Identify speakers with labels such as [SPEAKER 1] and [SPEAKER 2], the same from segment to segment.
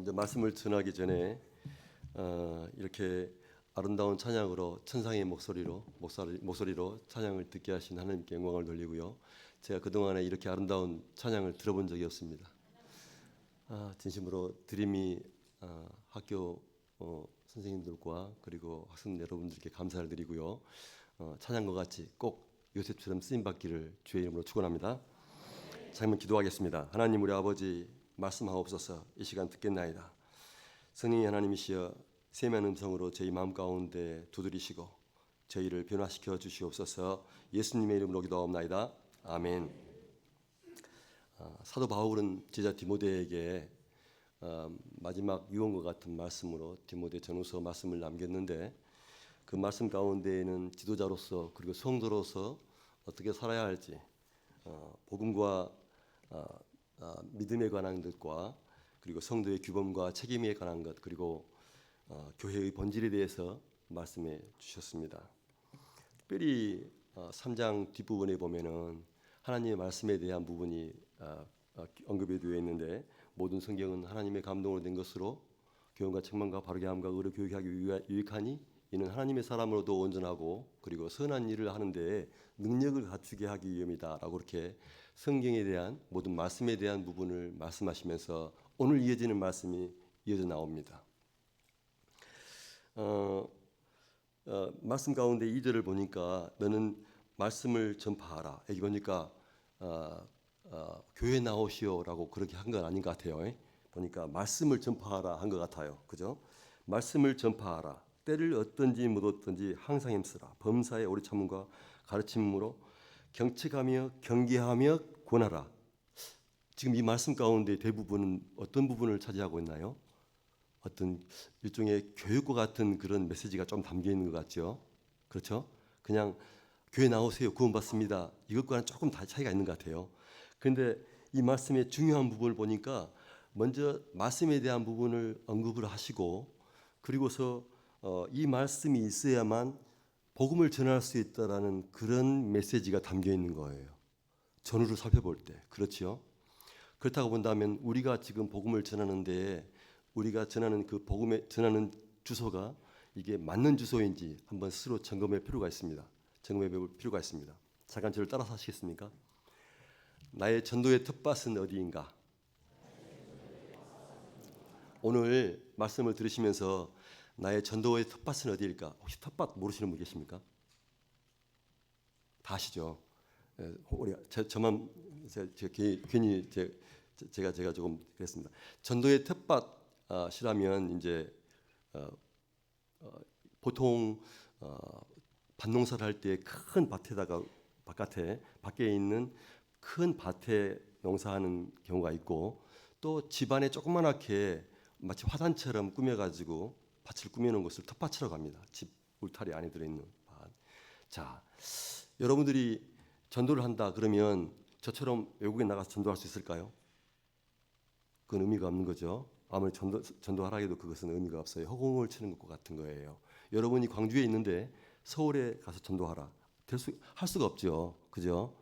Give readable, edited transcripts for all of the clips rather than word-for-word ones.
[SPEAKER 1] 먼저 말씀을 전하기 전에 이렇게 아름다운 찬양으로 천상의 목소리로 찬양을 듣게 하신 하나님께 영광을 돌리고요. 제가 그동안에 이렇게 아름다운 찬양을 들어본 적이 없습니다. 진심으로 드림이 학교 선생님들과 그리고 학생 여러분들께 감사를 드리고요. 찬양과 같이 꼭 요셉처럼 쓰임받기를 주의 이름으로 축원합니다. 잠깐 기도하겠습니다. 하나님 우리 아버지 말씀하옵소서. 이 시간 듣겠나이다. 성령이 하나님이시여 세미한 음성으로 저희 마음 가운데 두드리시고 저희를 변화시켜 주시옵소서. 예수님의 이름으로 기도하옵나이다. 아멘. 사도 바울은 제자 디모데에게 마지막 유언과 같은 말씀으로 디모데 전후서 말씀을 남겼는데 그 말씀 가운데에는 지도자로서 그리고 성도로서 어떻게 살아야 할지 복음과 믿음에 관한 것과 그리고 성도의 규범과 책임에 관한 것 그리고 교회의 본질에 대해서 말씀해 주셨습니다. 특별히 3장 뒷부분에 보면은 하나님의 말씀에 대한 부분이 언급이 되어 있는데 모든 성경은 하나님의 감동으로 된 것으로 교훈과 책망과 바르게 함과 의로 교육하기 유익하니 이는 하나님의 사람으로도 온전하고 그리고 선한 일을 하는데 능력을 갖추게 하기 위함이다라고 그렇게 성경에 대한 모든 말씀에 대한 부분을 말씀하시면서 오늘 이어지는 말씀이 이어져 나옵니다. 말씀 가운데 2절을 보니까 너는 말씀을 전파하라. 여기 보니까 교회 나오시오라고 그렇게 한 건 아닌 것 같아요. 보니까 말씀을 전파하라 한 것 같아요. 그죠? 말씀을 전파하라. 때를 얻든지 못 얻든지 항상 힘쓰라. 범사의 오래 참음과 가르침으로 경책하며 경계하며 권하라. 지금 이 말씀 가운데 대부분은 어떤 부분을 차지하고 있나요? 어떤 일종의 교육과 같은 그런 메시지가 좀 담겨 있는 것 같죠. 그렇죠? 그냥 교회 나오세요. 구원받습니다. 이것과는 조금 차이가 있는 것 같아요. 그런데 이 말씀의 중요한 부분을 보니까 먼저 말씀에 대한 부분을 언급을 하시고 그리고서 이 말씀이 있어야만 복음을 전할 수 있다라는 그런 메시지가 담겨 있는 거예요. 전후를 살펴볼 때. 그렇죠? 그렇다고 본다면 우리가 지금 복음을 전하는데 우리가 전하는 그 복음에 전하는 주소가 이게 맞는 주소인지 한번 스스로 점검할 필요가 있습니다. 점검해 볼 필요가 있습니다. 잠깐 저를 따라서 하시겠습니까? 나의 전도의 텃밭은 어디인가? 오늘 말씀을 들으시면서 나의 전도의 텃밭은 어디일까? 혹시 텃밭 모르시는 분 계십니까? 다 아시죠? 우리 저만 괜히 제가 조금 그랬습니다. 전도의 텃밭이라면 이제 보통 밭농사를 할 때 큰 밭에다가 밖에 있는 큰 밭에 농사하는 경우가 있고 또 집안에 조그맣게 마치 화단처럼 꾸며가지고 밭을 꾸며놓은 것을 텃밭이라고 합니다. 집 울타리 안에 들어있는 밭. 자, 여러분들이 전도를 한다 그러면 저처럼 외국에 나가서 전도할 수 있을까요? 그건 의미가 없는 거죠. 아무리 전도하라 해도 그것은 의미가 없어요. 허공을 치는 것과 같은 거예요. 여러분이 광주에 있는데 서울에 가서 전도하라. 할 수가 없죠. 그죠?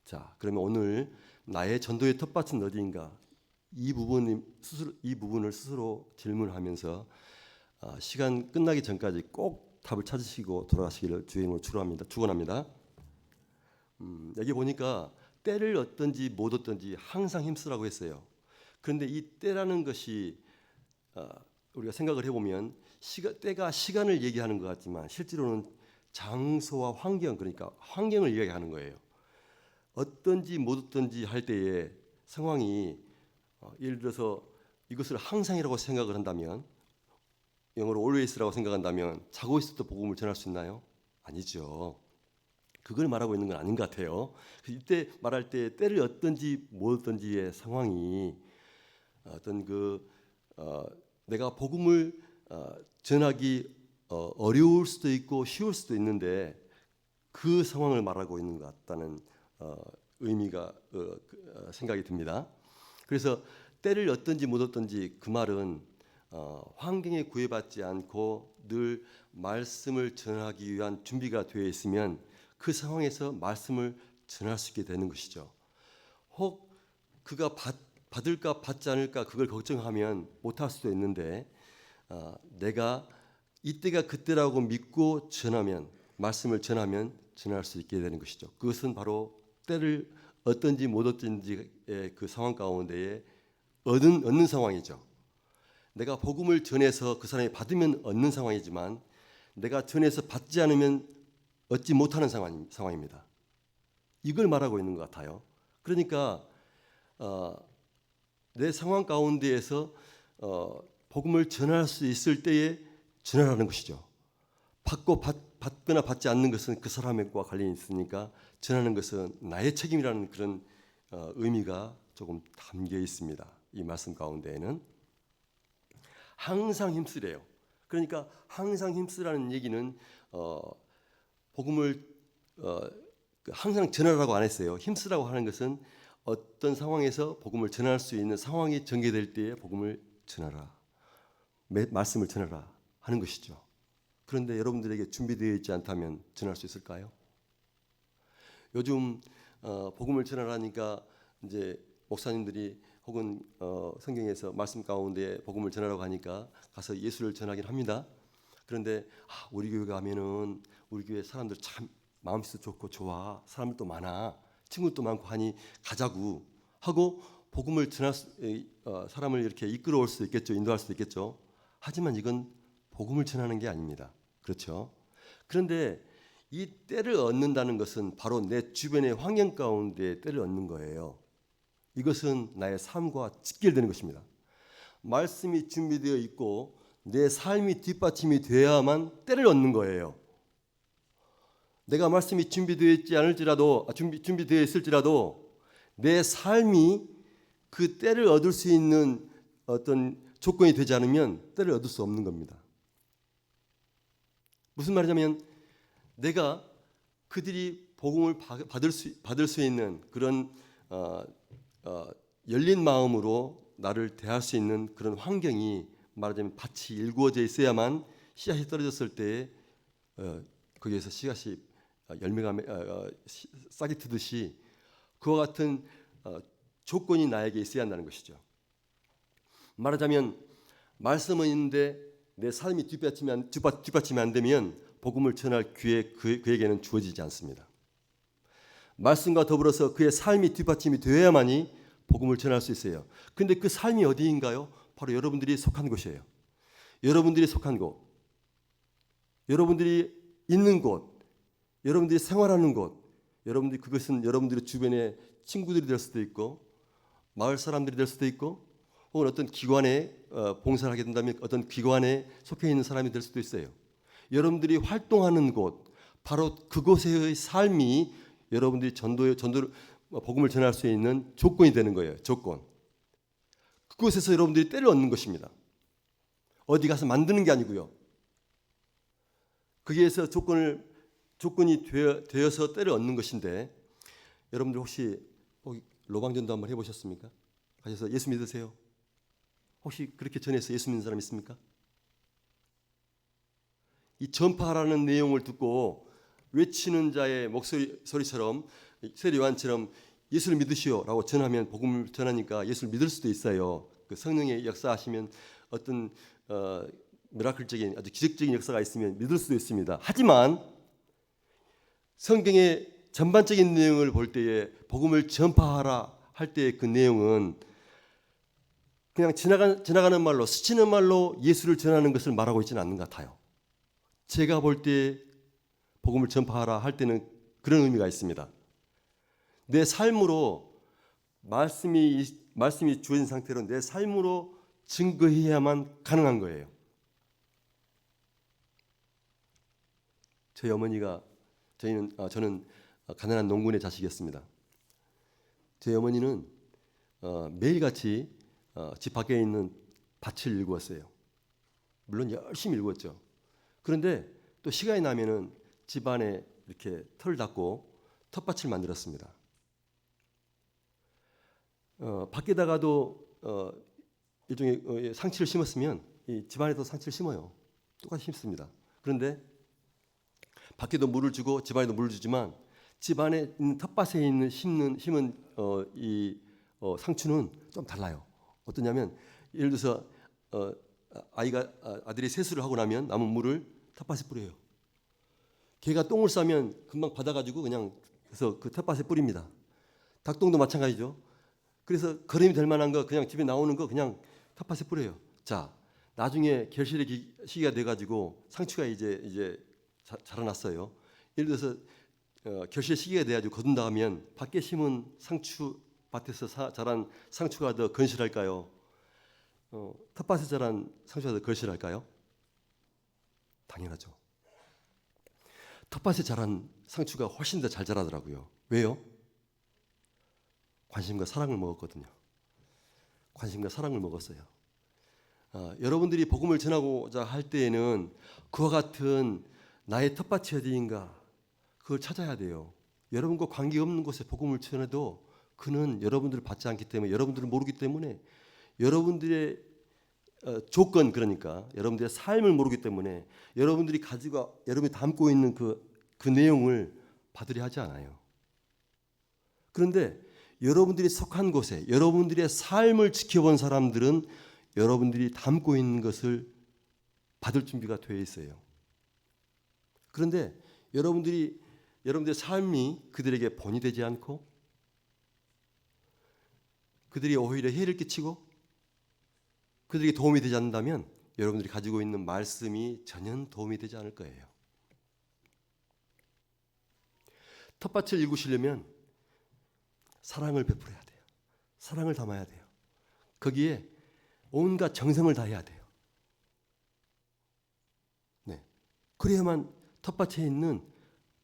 [SPEAKER 1] 자, 그러면 오늘 나의 전도의 텃밭은 어디인가? 이 부분을 스스로 질문하면서 시간 끝나기 전까지 꼭 답을 찾으시고 돌아가시기를 주의 이름으로 축원합니다. 여기 보니까 때를 얻든지 못 얻든지 항상 힘쓰라고 했어요. 그런데 이 때라는 것이 우리가 생각을 해보면 때가 시간을 얘기하는 것 같지만 실제로는 장소와 환경 그러니까 환경을 이야기하는 거예요. 얻든지 못 얻든지 할 때에 상황이 예를 들어서 이것을 항상이라고 생각을 한다면 영어로 always라고 생각한다면 자고 있을 때 복음을 전할 수 있나요? 아니죠. 그걸 말하고 있는 건 아닌 것 같아요. 이때 말할 때 때를 얻든지 못 얻든지의 상황이 어떤 내가 복음을 전하기 어려울 수도 있고 쉬울 수도 있는데 그 상황을 말하고 있는 것 같다는 의미가 생각이 듭니다. 그래서 때를 얻든지 못 얻든지 그 말은 환경에 구애받지 않고 늘 말씀을 전하기 위한 준비가 되어 있으면 그 상황에서 말씀을 전할 수 있게 되는 것이죠. 혹 그가 받을까 받지 않을까 그걸 걱정하면 못할 수도 있는데 내가 이때가 그때라고 믿고 전하면 말씀을 전하면 전할 수 있게 되는 것이죠. 그것은 바로 때를 얻든지 못 얻든지의 그 상황 가운데에 얻는 상황이죠. 내가 복음을 전해서 그 사람이 받으면 얻는 상황이지만 내가 전해서 받지 않으면 얻지 못하는 상황입니다. 이걸 말하고 있는 것 같아요. 그러니까 내 상황 가운데에서 복음을 전할 수 있을 때에 전하라는 것이죠. 받거나 받지 않는 것은 그 사람과 관련이 있으니까 전하는 것은 나의 책임이라는 그런 의미가 조금 담겨 있습니다. 이 말씀 가운데에는 항상 힘쓰래요. 그러니까 항상 힘쓰라는 얘기는 복음을 항상 전하라고 안 했어요. 힘쓰라고 하는 것은 어떤 상황에서 복음을 전할 수 있는 상황이 전개될 때에 복음을 전하라, 말씀을 전하라 하는 것이죠. 그런데 여러분들에게 준비되어 있지 않다면 전할 수 있을까요? 요즘 복음을 전하라니까 이제 목사님들이 혹은 성경에서 말씀 가운데 복음을 전하라고 하니까 가서 예수를 전하긴 합니다. 그런데 우리 교회 가면은 우리 교회 사람들 참 마음씨도 좋고 좋아, 사람들도 많아, 친구도 많고 하니 가자고 하고 복음을 전할 사람을 이렇게 이끌어올 수 있겠죠, 인도할 수 있겠죠. 하지만 이건 복음을 전하는 게 아닙니다. 그렇죠? 그런데 이 때를 얻는다는 것은 바로 내 주변의 환경 가운데 때를 얻는 거예요. 이것은 나의 삶과 직결되는 것입니다. 말씀이 준비되어 있고 내 삶이 뒷받침이 되어야만 때를 얻는 거예요. 내가 말씀이 준비되어 있지 않을지라도 준비되어 있을지라도 내 삶이 그 때를 얻을 수 있는 어떤 조건이 되지 않으면 때를 얻을 수 없는 겁니다. 무슨 말이냐면 내가 그들이 복음을 받을 수 있는 그런 열린 마음으로 나를 대할 수 있는 그런 환경이 말하자면 밭이 일구어져 있어야만 씨앗이 떨어졌을 때 거기에서 씨앗이 열매가 싹이 트듯이 그와 같은 조건이 나에게 있어야 한다는 것이죠. 말하자면 말씀은 있는데 내 삶이 뒷받침이 안 되면 복음을 전할 기회 그에게는 주어지지 않습니다. 말씀과 더불어서 그의 삶이 뒷받침이 되어야만이 복음을 전할 수 있어요. 그런데 그 삶이 어디인가요? 바로 여러분들이 속한 곳이에요. 여러분들이 속한 곳, 여러분들이 있는 곳, 여러분들이 생활하는 곳, 여러분들이 그것은 여러분들의 주변의 친구들이 될 수도 있고 마을 사람들이 될 수도 있고 혹은 어떤 기관에 봉사를 하게 된다면 어떤 기관에 속해 있는 사람이 될 수도 있어요. 여러분들이 활동하는 곳, 바로 그곳의 삶이 여러분들이 전도를 복음을 전할 수 있는 조건이 되는 거예요. 조건. 그곳에서 여러분들이 때를 얻는 것입니다. 어디 가서 만드는 게 아니고요. 거기에서 조건이 되어서 때를 얻는 것인데 여러분들 혹시 로방전도 한번 해보셨습니까? 가셔서 예수 믿으세요? 혹시 그렇게 전해서 예수 믿는 사람 있습니까? 이 전파하라는 내용을 듣고 외치는 자의 소리처럼 세례 요한처럼 예수를 믿으시오라고 전하면 복음을 전하니까 예수를 믿을 수도 있어요. 그 성령의 역사하시면 어떤 미라클적인 아주 기적적인 역사가 있으면 믿을 수도 있습니다. 하지만 성경의 전반적인 내용을 볼 때에 복음을 전파하라 할 때의 그 내용은 그냥 지나가는 말로 스치는 말로 예수를 전하는 것을 말하고 있지는 않는 것 같아요. 제가 볼 때 복음을 전파하라 할 때는 그런 의미가 있습니다. 내 삶으로 말씀이 주어진 상태로 내 삶으로 증거해야만 가능한 거예요. 저희 어머니가 저는 가난한 농군의 자식이었습니다. 저희 어머니는 매일같이 집 밖에 있는 밭을 일구었어요. 물론 열심히 일구었죠. 그런데 또 시간이 나면은 집 안에 이렇게 털을 닦고 텃밭을 만들었습니다. 밖에다가도 일종의 상치를 심었으면 이 집 안에도 상치를 심어요. 똑같이 심습니다. 그런데 밖에도 물을 주고 집 안에도 물을 주지만 집 안에 있는 텃밭에 있는 심은 이 상추는 좀 달라요. 어떠냐면 예를 들어서 아들이 세수를 하고 나면 남은 물을 텃밭에 뿌려요. 개가 똥을 싸면 금방 받아가지고 그냥 그래서 그 텃밭에 뿌립니다. 닭똥도 마찬가지죠. 그래서 거름이 될 만한 거 그냥 집에 나오는 거 그냥 텃밭에 뿌려요. 자, 나중에 결실의 시기가 돼가지고 상추가 이제 자라났어요. 예를 들어서 결실 시기가 돼가지고 거둔다 하면 밖에 심은 상추 밭에서 자란 상추가 더 건실할까요? 텃밭에 자란 상추가 더 건실할까요? 당연하죠. 텃밭에 자란 상추가 훨씬 더 잘 자라더라고요. 왜요? 관심과 사랑을 먹었거든요. 관심과 사랑을 먹었어요. 여러분들이 복음을 전하고자 할 때에는 그와 같은 나의 텃밭이 어디인가 그걸 찾아야 돼요. 여러분과 관계없는 곳에 복음을 전해도 그는 여러분들을 받지 않기 때문에 여러분들을 모르기 때문에 여러분들의 조건 그러니까 여러분들의 삶을 모르기 때문에 여러분들이 가지고 여러분이 담고 있는 그 내용을 받으려 하지 않아요. 그런데 여러분들이 속한 곳에 여러분들의 삶을 지켜본 사람들은 여러분들이 담고 있는 것을 받을 준비가 되어 있어요. 그런데 여러분들의 삶이 그들에게 본이 되지 않고 그들이 오히려 해를 끼치고 그들에게 도움이 되지 않는다면 여러분들이 가지고 있는 말씀이 전혀 도움이 되지 않을 거예요. 텃밭을 일구시려면 사랑을 베풀어야 돼요. 사랑을 담아야 돼요. 거기에 온갖 정성을 다해야 돼요. 네. 그래야만 텃밭에 있는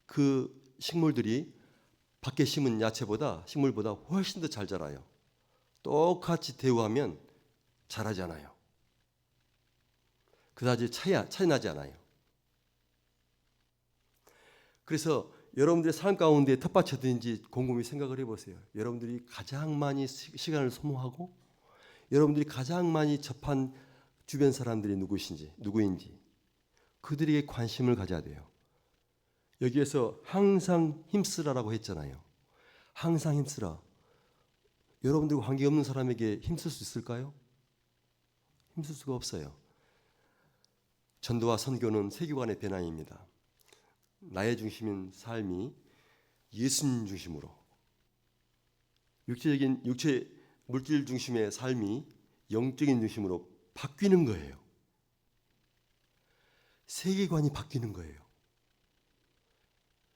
[SPEAKER 1] 그 식물들이 밖에 심은 식물보다 훨씬 더 잘 자라요. 똑같이 대우하면 자라지 않아요. 그다지 차이 나지 않아요. 그래서 여러분들의 삶 가운데 텃밭이 어딘지 곰곰이 생각을 해보세요. 여러분들이 가장 많이 시간을 소모하고 여러분들이 가장 많이 접한 주변 사람들이 누구인지 그들에게 관심을 가져야 돼요. 여기에서 항상 힘쓰라라고 했잖아요. 항상 힘쓰라. 여러분들과 관계없는 사람에게 힘쓸 수 있을까요? 힘쓸 수가 없어요. 전도와 선교는 세계관의 변화입니다. 나의 중심인 삶이 예수님 중심으로 물질 중심의 삶이 영적인 중심으로 바뀌는 거예요. 세계관이 바뀌는 거예요.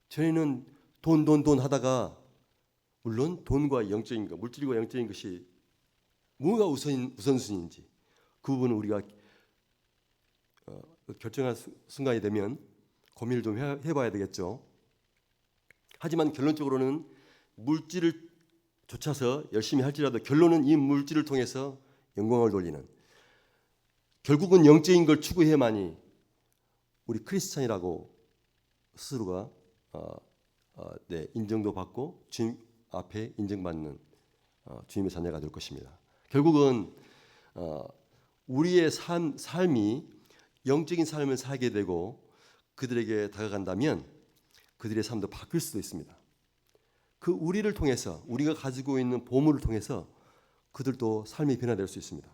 [SPEAKER 1] 전에는 돈 하다가 물론 돈과 영적인 것, 물질과 영적인 것이 뭐가 우선순위인지 그 부분은 우리가 결정할 순간이 되면 고민을 좀 해봐야 되겠죠. 하지만 결론적으로는 물질을 쫓아서 열심히 할지라도 결론은 이 물질을 통해서 영광을 돌리는 결국은 영적인 걸 추구해야만이 우리 크리스찬이라고 스스로가 인정도 받고 주님 앞에 인정받는 주님의 자녀가 될 것입니다. 결국은 우리의 삶이 영적인 삶을 살게 되고 그들에게 다가간다면 그들의 삶도 바뀔 수도 있습니다. 그 우리를 통해서 우리가 가지고 있는 보물을 통해서 그들도 삶이 변화될 수 있습니다.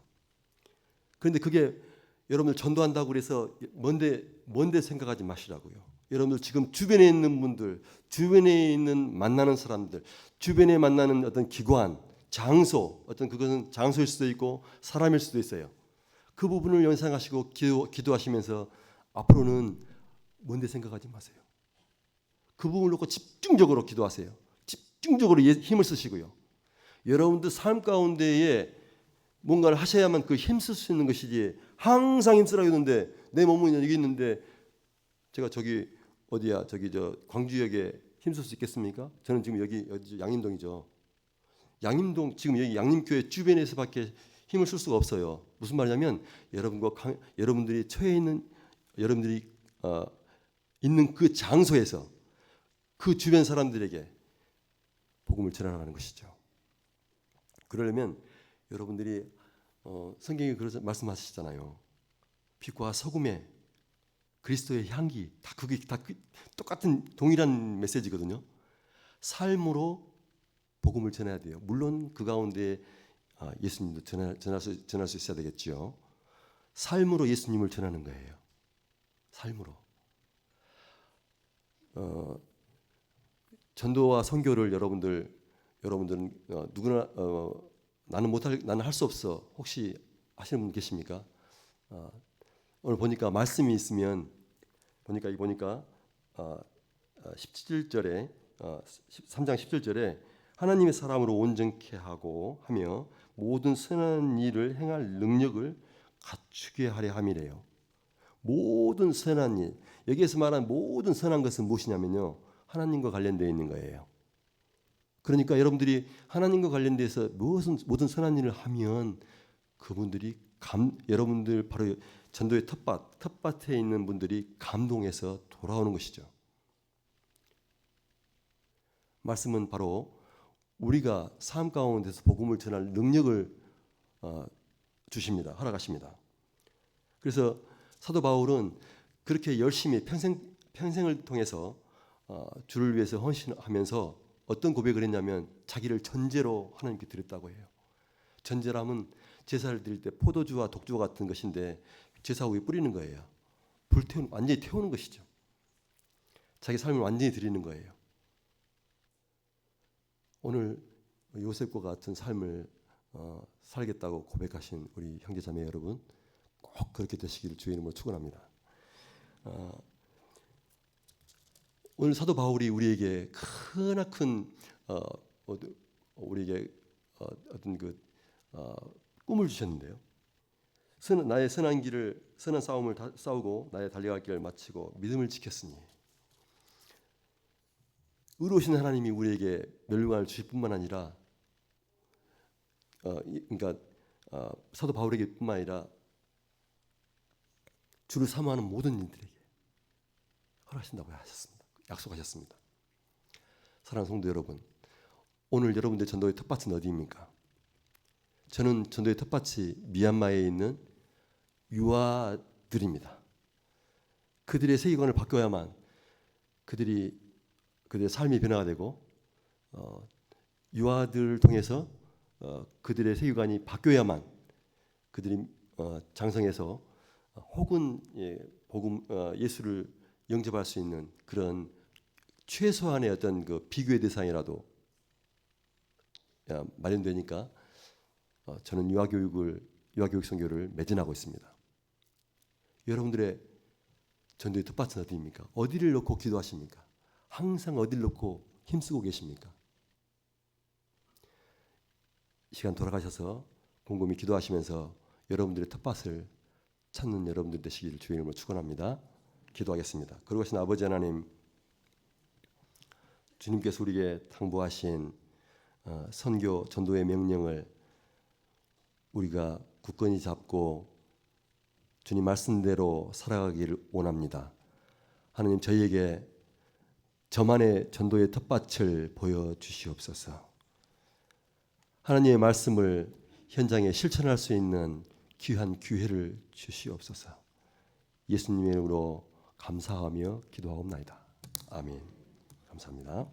[SPEAKER 1] 그런데 그게 여러분들 전도한다고 그래서 먼데 생각하지 마시라고요. 여러분들 지금 주변에 있는 분들, 주변에 있는 만나는 사람들, 주변에 만나는 어떤 기관, 장소, 어떤 그것은 장소일 수도 있고 사람일 수도 있어요. 그 부분을 연상하시고 기도하시면서 앞으로는 먼데 생각하지 마세요. 그 부분을 놓고 집중적으로 기도하세요. 집중적으로 힘을 쓰시고요. 여러분들 삶 가운데에 뭔가를 하셔야만 그 힘쓸 수 있는 것이지 항상 힘쓰라고 했는데 내 몸은 여기 있는데 제가 저기 어디야 광주역에 힘쓸 수 있겠습니까? 저는 지금 여기 양림동이죠. 양림동 지금 여기 양림교회 주변에서밖에 힘을 쓸 수가 없어요. 무슨 말이냐면 여러분들이 처해 있는 여러분들이 있는 그 장소에서 그 주변 사람들에게 복음을 전하는 것이죠. 그러려면 여러분들이 성경에 그렇게 말씀하시잖아요. 빛과 소금의 그리스도의 향기 그게 다 똑같은 동일한 메시지거든요. 삶으로 복음을 전해야 돼요. 물론 그 가운데 예수님도 전할 수 있어야 되겠죠. 삶으로 예수님을 전하는 거예요. 삶으로. 전도와 선교를 여러분들은 누구나 나는 할 수 없어. 혹시 하시는 분 계십니까? 오늘 보니까 말씀이 있으면 보니까 17절에 3장 17절에 하나님의 사람으로 온전케 하고 하며 모든 선한 일을 행할 능력을 갖추게 하려 함이래요. 모든 선한 일. 여기에서 말한 모든 선한 것은 무엇이냐면요. 하나님과 관련되어 있는 거예요. 그러니까 여러분들이 하나님과 관련돼서 모든 선한 일을 하면 그분들이 여러분들 바로 전도의 텃밭에 있는 분들이 감동해서 돌아오는 것이죠. 말씀은 바로 우리가 삶 가운데서 복음을 전할 능력을 주십니다. 허락하십니다. 그래서 사도 바울은 그렇게 열심히 평생을 통해서 주를 위해서 헌신하면서 어떤 고백을 했냐면 자기를 전제로 하나님께 드렸다고 해요. 전제라면 제사를 드릴 때 포도주와 독주와 같은 것인데 제사 위에 뿌리는 거예요. 완전히 태우는 것이죠. 자기 삶을 완전히 드리는 거예요. 오늘 요셉과 같은 삶을 살겠다고 고백하신 우리 형제자매 여러분, 꼭 그렇게 되시기를 주의 이름으로 축원합니다. 오늘 사도 바울이 우리에게 크나큰 우리에게 어떤 꿈을 주셨는데요. 나의 선한 싸움을 싸우고 나의 달려갈 길을 마치고 믿음을 지켰으니 의로우신 하나님이 우리에게 멸류관을 주실 뿐만 아니라 사도 바울에게뿐만 아니라 주를 사모하는 모든 이들에게 허락하신다고 하셨습니다. 약속하셨습니다. 사랑하는 성도 여러분, 오늘 여러분들 전도의 텃밭은 어디입니까? 저는 전도의 텃밭이 미얀마에 있는 유아들입니다. 그들의 세계관을 바꿔야만 그들의 삶이 변화가 되고 유아들을 통해서 그들의 세계관이 바뀌어야만 그들이 장성해서 혹은 예수를 영접할 수 있는 그런 최소한의 어떤 비교의 대상이라도 마련되니까 저는 유아교육 선교를 매진하고 있습니다. 여러분들의 전도의 텃밭은 어디입니까? 어디를 놓고 기도하십니까? 항상 어디를 놓고 힘쓰고 계십니까? 시간 돌아가셔서 곰곰이 기도하시면서 여러분들의 텃밭을 찾는 여러분들 되시기를 주의 이름으로 축원합니다. 기도하겠습니다. 거룩하신 아버지 하나님, 주님께서 우리에게 당부하신 선교 전도의 명령을 우리가 굳건히 잡고 주님 말씀대로 살아가기를 원합니다. 하나님, 저희에게 저만의 전도의 텃밭을 보여주시옵소서. 하나님의 말씀을 현장에 실천할 수 있는 귀한 기회를 주시옵소서. 예수님의 이름으로 감사하며 기도하옵나이다. 아멘. 감사합니다.